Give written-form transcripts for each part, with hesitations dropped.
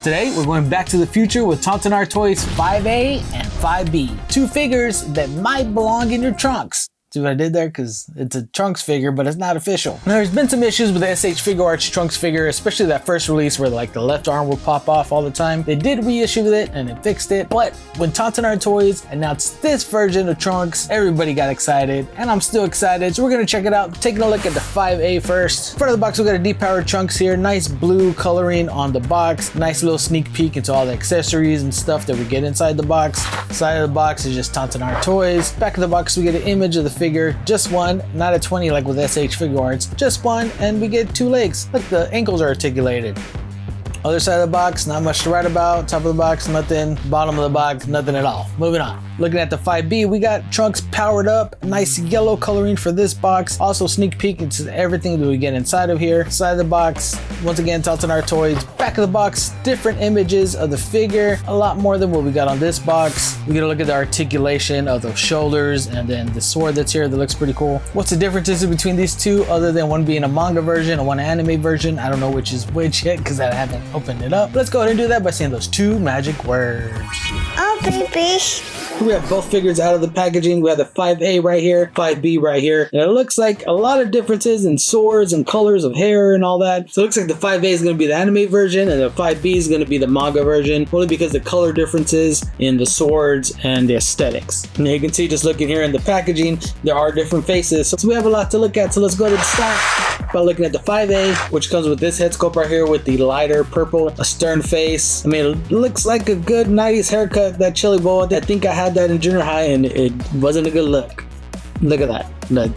Today, we're going back to the future with Tonsen Art Toys 5A and 5B. Two figures that might belong in your trunks. See what I did there? Because it's a Trunks figure, but it's not official. Now, there's been some issues with the SH Figuarts Trunks figure, especially that first release where like the left arm would pop off all the time. They did reissue it and it fixed it, but when Tonsen Art Toys announced this version of Trunks, everybody got excited, and I'm still excited. So we're gonna check it out, taking a look at the 5A first. Front of the box, we got a depowered Trunks here, nice blue coloring on the box, nice little sneak peek into all the accessories and stuff that we get inside the box. Side of the box is just Tonsen Art Toys. Back of the box, we get an image of the figure, just one, not a 20 like with SH Figuarts, just one, and we get two legs. Look, the ankles are articulated. Other side of the box, not much to write about. Top of the box, nothing. Bottom of the box, nothing at all. Moving on. Looking at the 5B, we got Trunks powered up. Nice yellow coloring for this box. Also sneak peek into everything that we get inside of here. Side of the box, once again, Tonsen Art Toys. Back of the box, different images of the figure. A lot more than what we got on this box. We get a look at the articulation of the shoulders and then the sword that's here that looks pretty cool. What's the differences between these two other than one being a manga version and one anime version? I don't know which is which yet because I haven't opened it up. Let's go ahead and do that by saying those two magic words. Oh, baby. We have both figures out of the packaging. We have the 5A right here, 5B right here. And it looks like a lot of differences in swords and colors of hair and all that. So it looks like the 5A is going to be the anime version and the 5B is going to be the manga version, only because the color differences in the swords and the aesthetics. And you can see just looking here in the packaging, there are different faces. So we have a lot to look at. So let's go to the start by looking at the 5A, which comes with this head sculpt right here with the lighter purple, a stern face. I mean, it looks like a good 90s haircut, that chili bowl. I think I had that in junior high and it wasn't a good look. Look at that. Look.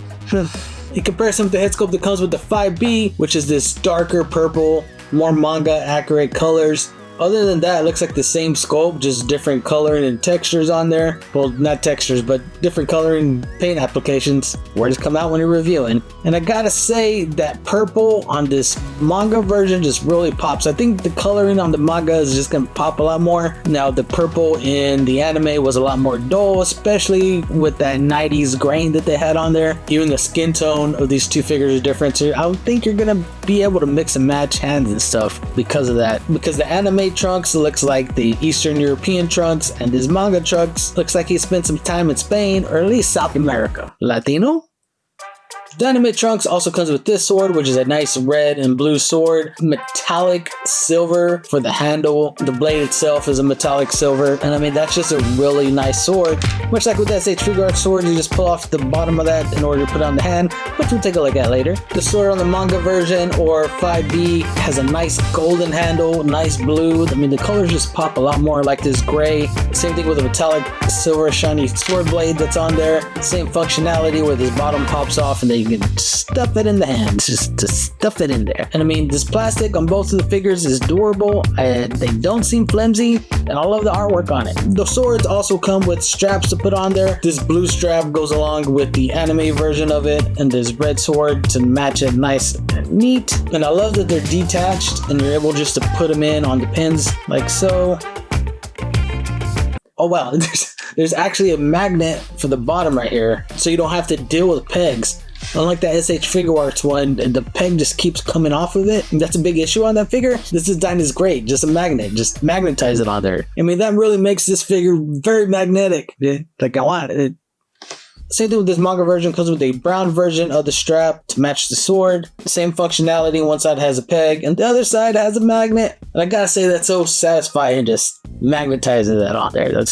In comparison with the head sculpt that comes with the 5B, which is this darker purple, more manga accurate colors. Other than that, it looks like the same sculpt, just different coloring and textures on there. Well, not textures, but different coloring paint applications. Words come out when you're reviewing. And I gotta say that purple on this manga version just really pops. I think the coloring on the manga is just gonna pop a lot more. Now, the purple in the anime was a lot more dull, especially with that 90s grain that they had on there. Even the skin tone of these two figures is different. So I don't think you're gonna be able to mix and match hands and stuff because of that. Because the anime Trunks looks like the Eastern European Trunks, and this manga Trunks looks like he spent some time in Spain or at least South America. Latino? The anime Trunks also comes with this sword, which is a nice red and blue sword. Metallic silver for the handle. The blade itself is a metallic silver. And I mean, that's just a really nice sword. Much like with the SH Figuarts sword, you just pull off the bottom of that in order to put on the hand, which we'll take a look at later. The sword on the manga version, or 5B, has a nice golden handle, nice blue. I mean, the colors just pop a lot more like this gray. Same thing with the metallic silver shiny sword blade that's on there. Same functionality where this bottom pops off and they you can stuff it in the hand, just to stuff it in there. And I mean, this plastic on both of the figures is durable. They don't seem flimsy, and I love the artwork on it. The swords also come with straps to put on there. This blue strap goes along with the anime version of it, and this red sword to match it nice and neat. And I love that they're detached, and you're able just to put them in on the pins like so. Oh wow, there's actually a magnet for the bottom right here, so you don't have to deal with pegs. Unlike that SH Figuarts one, the peg just keeps coming off of it. That's a big issue on that figure. This design is great. Just a magnet. Just magnetize it on there. I mean, that really makes this figure very magnetic. Like, I want it. Same thing with this manga version. Comes with a brown version of the strap to match the sword. Same functionality. One side has a peg and the other side has a magnet. And I gotta say, that's so satisfying just magnetizing that on there.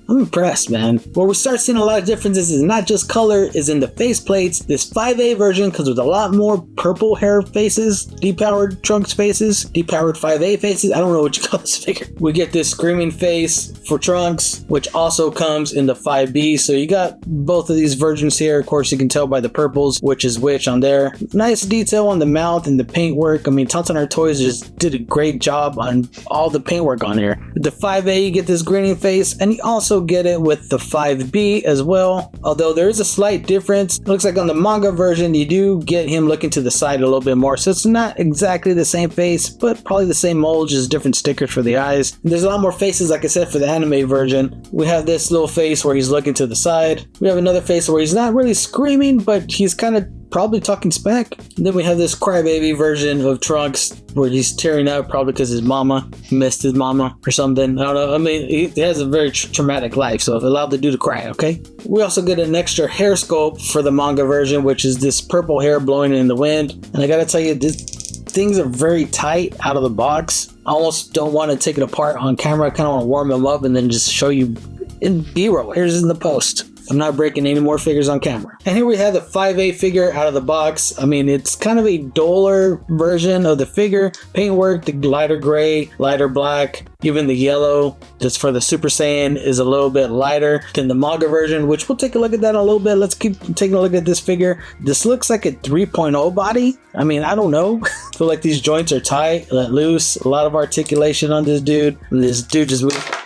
I'm impressed, man. Where we start seeing a lot of differences is not just color, is in the face plates. This 5A version comes with a lot more purple hair faces, depowered Trunks faces, depowered 5A faces. I don't know what you call this figure. We get this screaming face for Trunks, which also comes in the 5B. So you got both of these versions here. Of course, you can tell by the purples which is which on there. Nice detail on the mouth and the paintwork. I mean, Tonsen Art Toys just did a great job on all the paintwork on here. With the 5A, you get this grinning face, and you also get it with the 5B as well, although there is a slight difference. It looks like on the manga version you do get him looking to the side a little bit more, so it's not exactly the same face, but probably the same mold, just different stickers for the eyes. And there's a lot more faces, like I said, for the anime version. We have this little face where he's looking to the side. We have another face where he's not really screaming, but he's kind of probably talking smack. And then we have this crybaby version of Trunks where he's tearing up probably because his mama missed his mama or something. I don't know. I mean, he has a very traumatic life, so it allowed the dude to cry, okay? We also get an extra hair sculpt for the manga version, which is this purple hair blowing in the wind. And I gotta tell you, things are very tight out of the box. I almost don't want to take it apart on camera. I kind of want to warm them up and then just show you in B-roll. Here's in the post. I'm not breaking any more figures on camera. And here we have the 5A figure out of the box. I mean, it's kind of a duller version of the figure. Paintwork, the lighter gray, lighter black, even the yellow just for the Super Saiyan is a little bit lighter than the manga version, which we'll take a look at that in a little bit. Let's keep taking a look at this figure. This looks like a 3.0 body. I mean, I don't know. I feel like these joints are tight, let loose, a lot of articulation on this dude. And this dude just moved.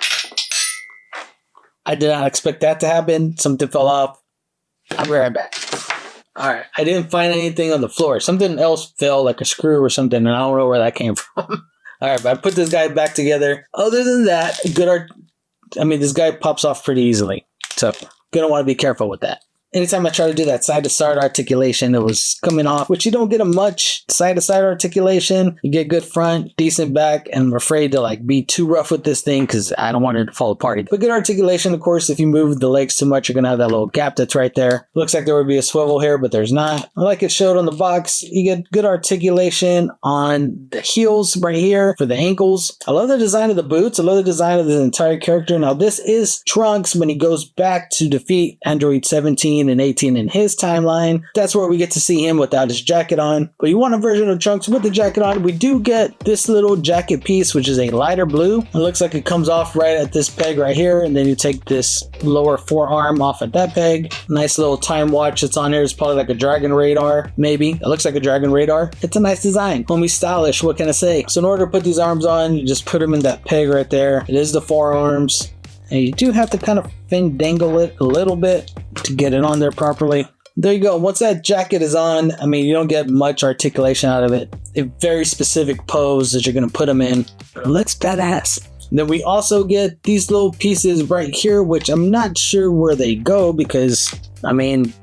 I did not expect that to happen. Something fell off. I'll be right back. Alright, I didn't find anything on the floor. Something else fell, like a screw or something, and I don't know where that came from. Alright, but I put this guy back together. Other than that, good art. I mean, this guy pops off pretty easily. So, gonna want to be careful with that. Anytime I try to do that side-to-side articulation, it was coming off, which you don't get a much side-to-side articulation. You get good front, decent back, and I'm afraid to like be too rough with this thing because I don't want it to fall apart. But good articulation, of course. If you move the legs too much, you're going to have that little gap that's right there. Looks like there would be a swivel here, but there's not. Like it showed on the box, you get good articulation on the heels right here for the ankles. I love the design of the boots. I love the design of the entire character. Now, this is Trunks when he goes back to defeat Android 17 and 18 in his timeline. That's where we get to see him without his jacket on. But you want a version of Trunks with the jacket on, we do get this little jacket piece, which is a lighter blue. It looks like it comes off right at this peg right here, and then you take this lower forearm off at that peg. Nice little time watch that's on here. It's probably like a dragon radar, maybe. It looks like a dragon radar. It's a nice design. Homie stylish, what can I say? So in order to put these arms on, you just put them in that peg right there. It is the forearms. And you do have to kind of dangle it a little bit to get it on there properly. There you go. Once that jacket is on, I mean, you don't get much articulation out of it. A very specific pose that you're going to put them in. It looks badass. Then we also get these little pieces right here, which I'm not sure where they go because, I mean,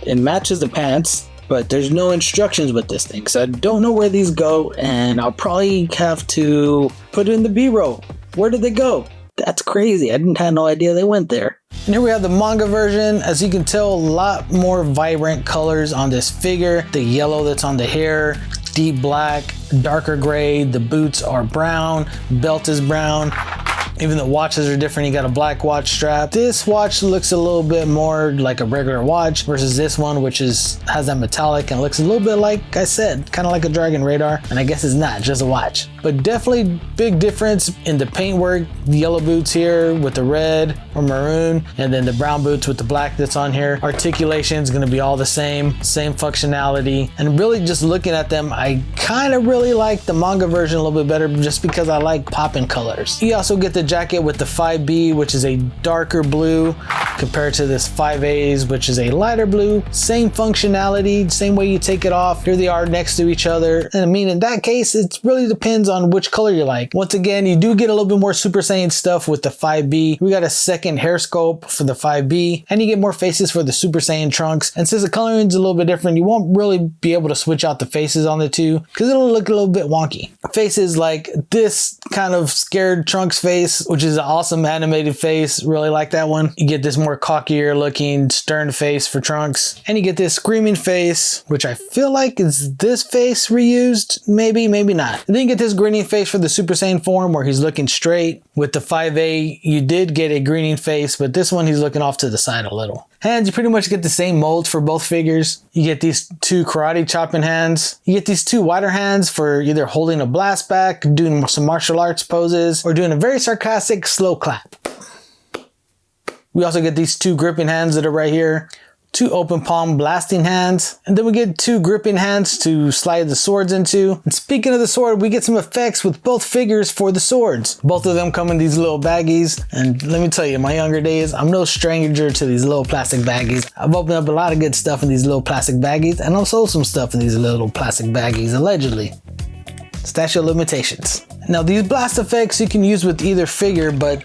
it matches the pants, but there's no instructions with this thing. So I don't know where these go, and I'll probably have to put it in the B-roll. Where did they go? That's crazy. I didn't have no idea they went there. And here we have the manga version. As you can tell, a lot more vibrant colors on this figure. The yellow that's on the hair, deep black, darker gray. The boots are brown, belt is brown. Even the watches are different. You got a black watch strap. This watch looks a little bit more like a regular watch versus this one, which has that metallic and looks a little bit like I said, kind of like a dragon radar. And I guess it's not, just a watch. But definitely big difference in the paintwork. The yellow boots here with the red or maroon, and then the brown boots with the black that's on here. Articulation is going to be all the same functionality. And really just looking at them, I kind of really like the manga version a little bit better just because I like popping colors. You also get the jacket with the 5B, which is a darker blue compared to this 5A's, which is a lighter blue. Same functionality, same way you take it off. Here they are next to each other. And I mean, in that case, it really depends on which color you like. Once again, you do get a little bit more Super Saiyan stuff with the 5B. We got a second hair sculpt for the 5B, and you get more faces for the Super Saiyan Trunks. And since the coloring is a little bit different, you won't really be able to switch out the faces on the two because it'll look a little bit wonky. Faces like this kind of scared Trunks face, which is an awesome animated face. Really like that one. You get this more cockier looking stern face for Trunks, and you get this screaming face, which I feel like is this face reused. Maybe not. And then you get this grinning face for the Super Saiyan form where he's looking straight. With the 5A, you did get a grinning face, but this one he's looking off to the side a little. Hands, you pretty much get the same mold for both figures. You get these two karate chopping hands. You get these two wider hands for either holding a blast back, doing some martial arts poses, or doing a very sarcastic slow clap. We also get these two gripping hands that are right here. Two open palm blasting hands, and then we get two gripping hands to slide the swords into. And speaking of the sword, we get some effects with both figures for the swords. Both of them come in these little baggies, and let me tell you, in my younger days, I'm no stranger to these little plastic baggies. I've opened up a lot of good stuff in these little plastic baggies, and I've sold some stuff in these little plastic baggies, allegedly. Statute of limitations. Now these blast effects you can use with either figure, but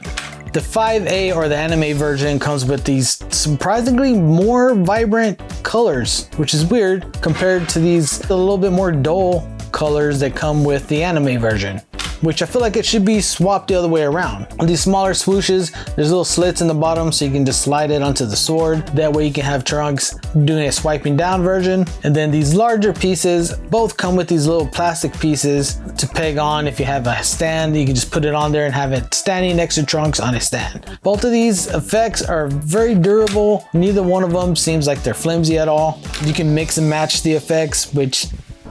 The 5A or the anime version comes with these surprisingly more vibrant colors, which is weird compared to these a little bit more dull colors that come with the anime version, which I feel like it should be swapped the other way around. On these smaller swooshes, there's little slits in the bottom so you can just slide it onto the sword. That way you can have Trunks doing a swiping down version. And then these larger pieces both come with these little plastic pieces to peg on. If you have a stand, you can just put it on there and have it standing next to Trunks on a stand. Both of these effects are very durable. Neither one of them seems like they're flimsy at all. You can mix and match the effects, which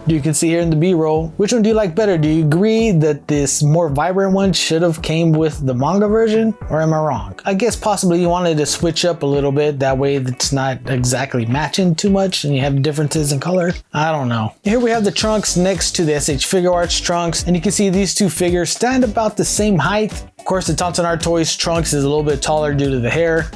you can see here in the B-roll. Which one do you like better? Do you agree that this more vibrant one should have came with the manga version, or am I wrong? I guess possibly you wanted to switch up a little bit, that way it's not exactly matching too much and you have differences in color. I don't know. Here we have the Trunks next to the SH Figuarts Trunks, and you can see these two figures stand about the same height. Of course, the Tonsen Art Toys Trunks is a little bit taller due to the hair.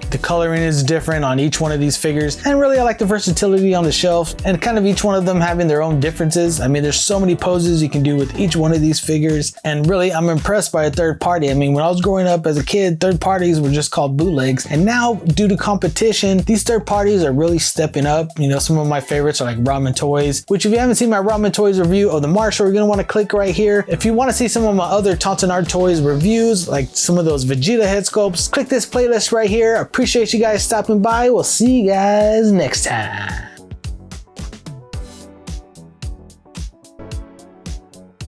The coloring is different on each one of these figures, and really I like the versatility on the shelf and kind of each one of them having their own differences. I mean, there's so many poses you can do with each one of these figures, and really I'm impressed by a third party. I mean, when I was growing up as a kid, third parties were just called bootlegs, and now due to competition, these third parties are really stepping up. You know, some of my favorites are like Ramen Toys, which if you haven't seen my Ramen Toys review of the Marshall, you're gonna want to click right here. If you want to see some of my other Tonsen Art Toys reviews, like some of those Vegeta head sculpts, click this playlist right here. Appreciate you guys stopping by. We'll see you guys next time.